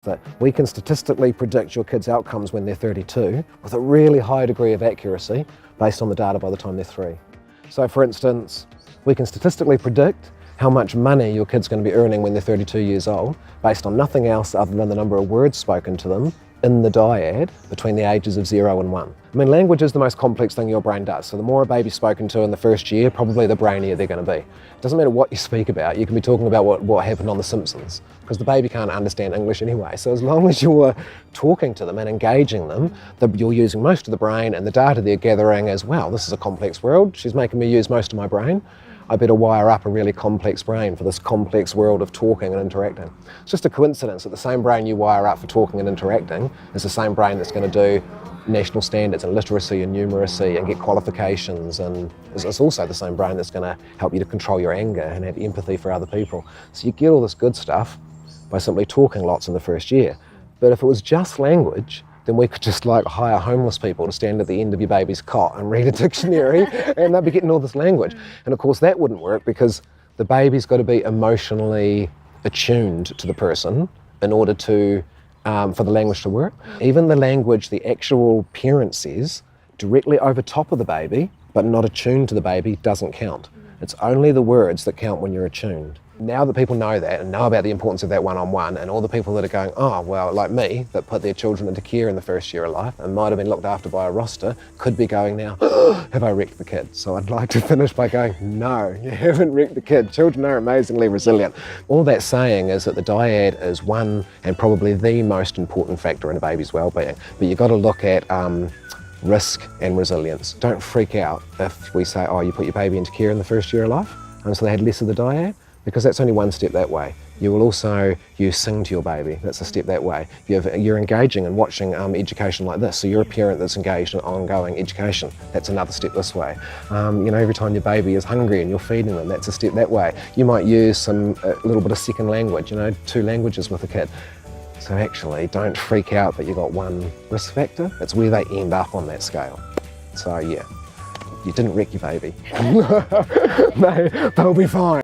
That we can statistically predict your kids' outcomes when they're 32 with a really high degree of accuracy based on the data by the time they're 3. So for instance, we can statistically predict how much money your kid's going to be earning when they're 32 years old based on nothing else other than the number of words spoken to them in the dyad between the ages of 0 and 1. I mean, language is the most complex thing your brain does. So the more a baby's spoken to in the first year, probably the brainier they're going to be. It doesn't matter what you speak about. You can be talking about what happened on The Simpsons, because the baby can't understand English anyway. So as long as you're talking to them and engaging them, you're using most of the brain and the data they're gathering as well. This is a complex world. She's making me use most of my brain. I better wire up a really complex brain for this complex world of talking and interacting. It's just a coincidence that the same brain you wire up for talking and interacting is the same brain that's going to do national standards and literacy and numeracy and get qualifications, and it's also the same brain that's going to help you to control your anger and have empathy for other people. So you get all this good stuff by simply talking lots in the first year. But if it was just language, then we could just hire homeless people to stand at the end of your baby's cot and read a dictionary and they'd be getting all this language. And of course that wouldn't work because the baby's got to be emotionally attuned to the person in order to for the language to work. Even the language the actual parent says directly over top of the baby but not attuned to the baby doesn't count. It's only the words that count when you're attuned. Now that people know that and know about the importance of that one-on-one, and all the people that are going, oh, well, like me, that put their children into care in the first year of life and might have been looked after by a roster, could be going now, have I wrecked the kid? So I'd like to finish by going, no, you haven't wrecked the kid. Children are amazingly resilient. All that's saying is that the dyad is one and probably the most important factor in a baby's well-being. But you've got to look at risk and resilience. Don't freak out if we say, oh, you put your baby into care in the first year of life, and so they had less of the dyad, because that's only one step that way. You will also, you sing to your baby, that's a step that way. You're engaging and watching education like this, so you're a parent that's engaged in ongoing education, that's another step this way. Every time your baby is hungry and you're feeding them, that's a step that way. You might use a little bit of second language, 2 languages with a kid. So actually, don't freak out that you've got one risk factor, it's where they end up on that scale. So yeah, you didn't wreck your baby. No, they'll be fine.